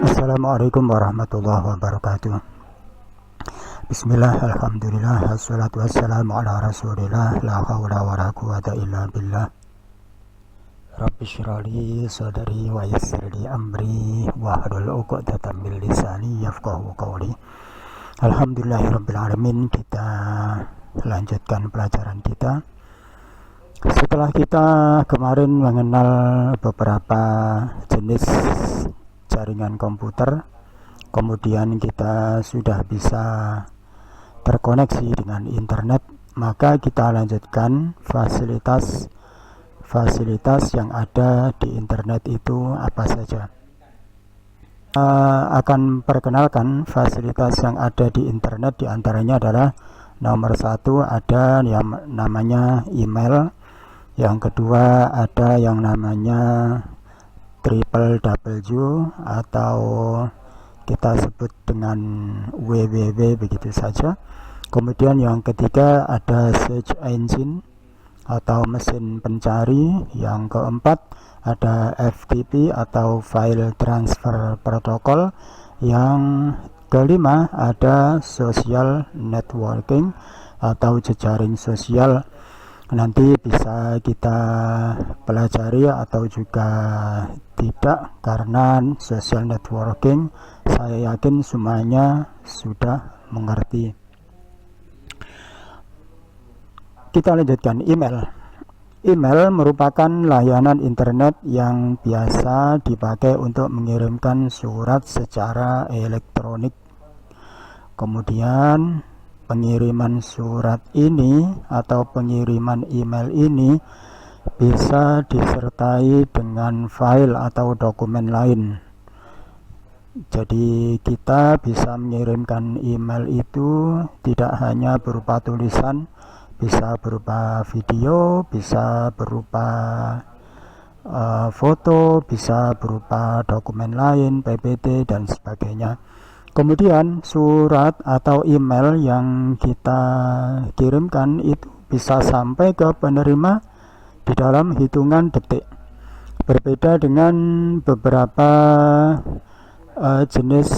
Assalamualaikum warahmatullahi wabarakatuh. Bismillah, alhamdulillah, assalatu wassalamu ala rasulillah, la hawla wa la quwata illa billah. Rabbi syrali sadri wa yassirli amri wahlul 'uqdatam min lisani yafqahu qawli. Alhamdulillahirabbil alamin. Kita lanjutkan pelajaran kita. Setelah kita kemarin mengenal beberapa jenis jaringan komputer, kemudian kita sudah bisa terkoneksi dengan internet, maka kita lanjutkan fasilitas yang ada di internet itu apa saja. Akan perkenalkan fasilitas yang ada di internet, diantaranya adalah nomor satu ada yang namanya email, yang kedua ada yang namanya www atau kita sebut dengan www begitu saja. Kemudian yang ketiga ada search engine atau mesin pencari. Yang keempat ada FTP atau file transfer protocol. Yang kelima ada social networking atau jejaring sosial. Nanti bisa kita pelajari atau juga tidak, karena social networking saya yakin semuanya sudah mengerti. Kita lanjutkan email. Email merupakan layanan internet yang biasa dipakai untuk mengirimkan surat secara elektronik. Kemudian pengiriman surat ini atau pengiriman email ini bisa disertai dengan file atau dokumen lain. Jadi kita bisa mengirimkan email itu tidak hanya berupa tulisan, bisa berupa video, bisa berupa foto, bisa berupa dokumen lain, PPT dan sebagainya. Kemudian surat atau email yang kita kirimkan itu bisa sampai ke penerima di dalam hitungan detik. Berbeda dengan beberapa jenis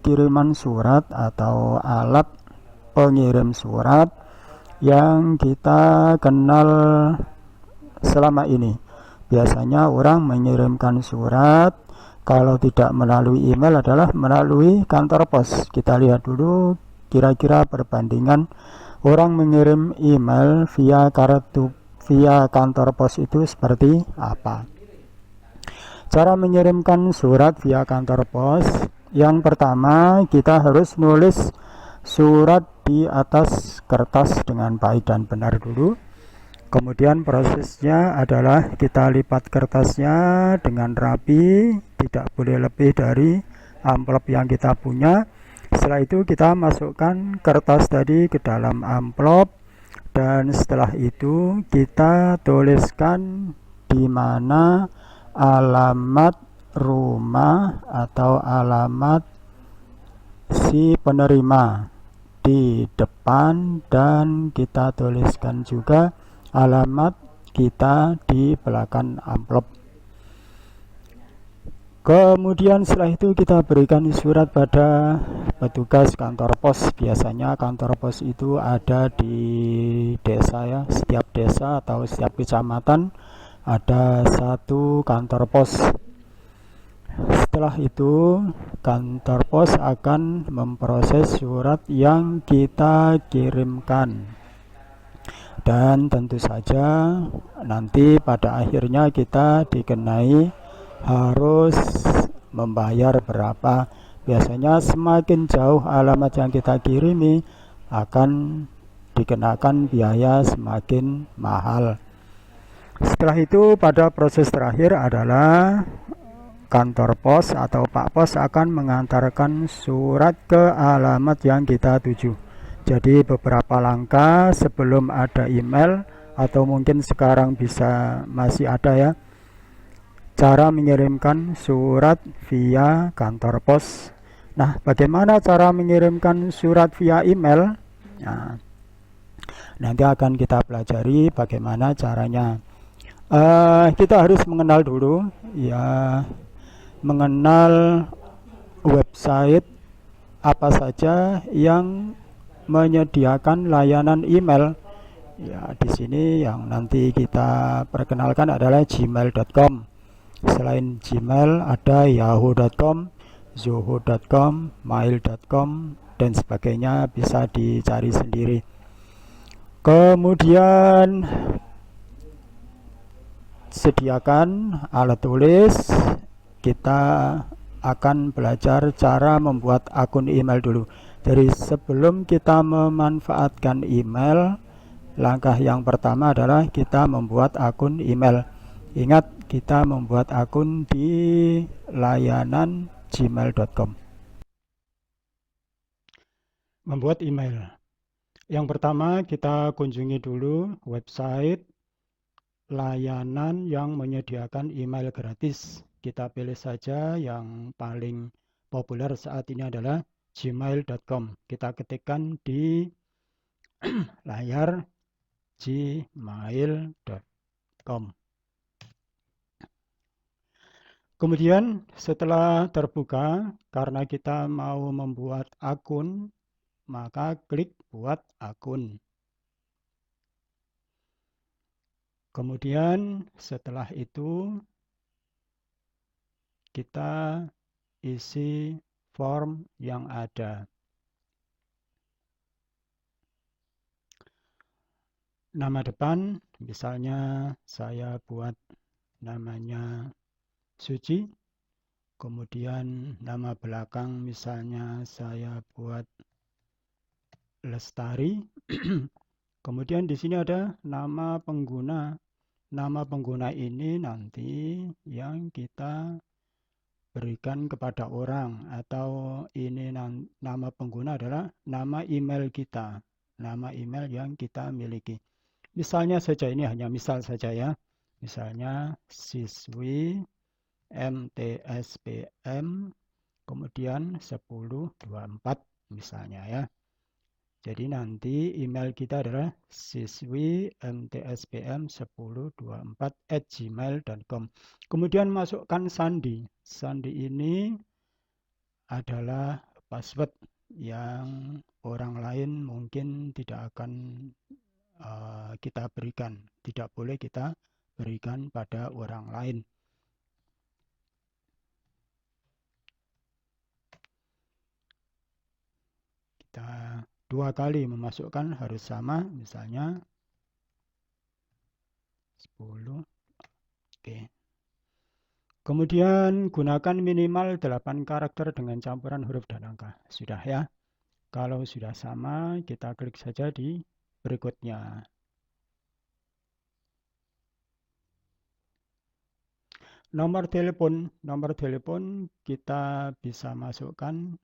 kiriman surat atau alat pengirim surat yang kita kenal selama ini. Biasanya orang mengirimkan surat kalau tidak melalui email adalah melalui kantor pos. Kita lihat dulu kira-kira perbandingan orang mengirim email via kantor pos itu seperti apa. Cara mengirimkan surat via kantor pos, yang pertama kita harus nulis surat di atas kertas dengan baik dan benar dulu. Kemudian prosesnya adalah kita lipat kertasnya dengan rapi, tidak boleh lebih dari amplop yang kita punya. Setelah itu kita masukkan kertas tadi ke dalam amplop, dan setelah itu kita tuliskan di mana alamat rumah atau alamat si penerima di depan, dan kita tuliskan juga alamat kita di belakang amplop. Kemudian setelah itu kita berikan surat pada petugas kantor pos. Biasanya kantor pos itu ada di desa ya, setiap desa atau setiap kecamatan ada satu kantor pos. Setelah itu kantor pos akan memproses surat yang kita kirimkan. Dan tentu saja nanti pada akhirnya kita dikenai harus membayar berapa. Biasanya semakin jauh alamat yang kita kirimi akan dikenakan biaya semakin mahal. Setelah itu pada proses terakhir adalah kantor pos atau Pak Pos akan mengantarkan surat ke alamat yang kita tuju. Jadi beberapa langkah sebelum ada email, atau mungkin sekarang bisa masih ada ya, cara mengirimkan surat via kantor pos. Nah, bagaimana cara mengirimkan surat via email? Nah, nanti akan kita pelajari bagaimana caranya. Kita harus mengenal dulu ya mengenal website apa saja yang menyediakan layanan email. Ya, di sini yang nanti kita perkenalkan adalah gmail.com. Selain Gmail ada yahoo.com, zoho.com, mail.com dan sebagainya, bisa dicari sendiri. Kemudian sediakan alat tulis. Kita akan belajar cara membuat akun email dulu. Dari sebelum kita memanfaatkan email, langkah yang pertama adalah kita membuat akun email. Ingat, kita membuat akun di layanan gmail.com. Membuat email. Yang pertama, kita kunjungi dulu website layanan yang menyediakan email gratis. Kita pilih saja yang paling populer saat ini adalah gmail.com. Kita ketikkan di layar gmail.com. Kemudian setelah terbuka, karena kita mau membuat akun, maka klik buat akun. Kemudian setelah itu kita isi form yang ada. Nama depan, misalnya saya buat namanya Suci. Kemudian nama belakang misalnya saya buat Lestari. Kemudian di sini ada nama pengguna. Nama pengguna ini nanti yang kita berikan kepada orang, atau ini nama pengguna adalah nama email kita, nama email yang kita miliki. Misalnya saja, ini hanya misal saja ya. Misalnya siswi MTSPM kemudian 1024 misalnya ya. Jadi nanti email kita adalah siswi.mtspm1024@gmail.com. Kemudian masukkan sandi. Sandi ini adalah password yang orang lain mungkin tidak akan kita berikan. Tidak boleh kita berikan pada orang lain. Kita 2 kali memasukkan harus sama, misalnya 10. Oke. Kemudian gunakan minimal 8 karakter dengan campuran huruf dan angka. Sudah ya. Kalau sudah sama, kita klik saja di berikutnya. Nomor telepon kita bisa masukkan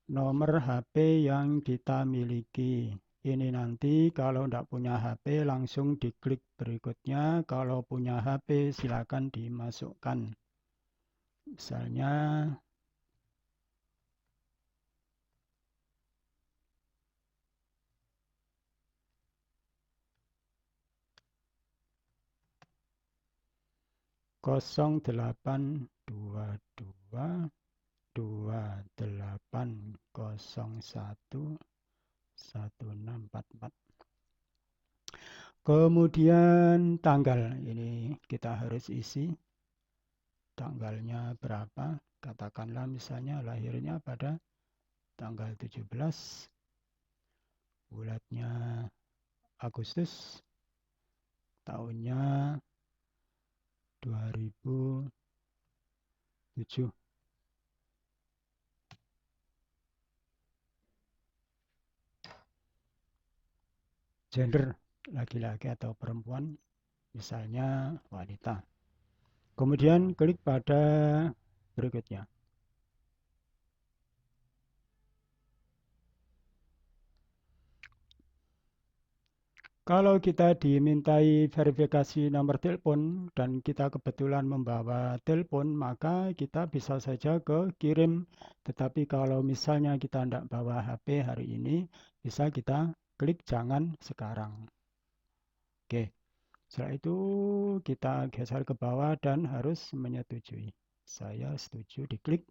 nomor HP yang kita miliki. Ini nanti kalau tidak punya HP langsung diklik berikutnya. Kalau punya HP silakan dimasukkan. Misalnya kosong 82228011644. Kemudian tanggal, ini kita harus isi tanggalnya berapa. Katakanlah misalnya lahirnya pada tanggal 17, bulannya Agustus, tahunnya 2007. Gender, laki-laki atau perempuan, misalnya wanita. Kemudian klik pada berikutnya. Kalau kita dimintai verifikasi nomor telepon dan kita kebetulan membawa telepon, maka kita bisa saja ke kirim. Tetapi kalau misalnya kita tidak bawa HP hari ini, bisa kita klik jangan sekarang. Oke, setelah itu kita geser ke bawah dan harus menyetujui. Saya setuju, diklik.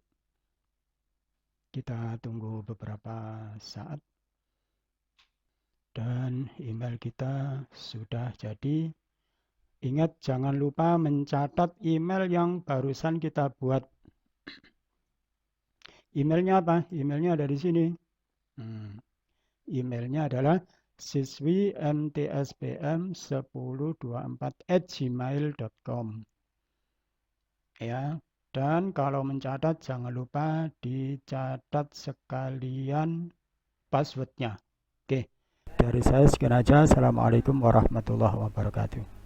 Kita tunggu beberapa saat. Dan email kita sudah jadi. Ingat, jangan lupa mencatat email yang barusan kita buat. Emailnya apa? Emailnya ada di sini. Emailnya adalah siswimtspm1024@gmail.com. Ya, dan kalau mencatat jangan lupa dicatat sekalian passwordnya. Oke, dari saya sekian aja. Assalamualaikum warahmatullahi wabarakatuh.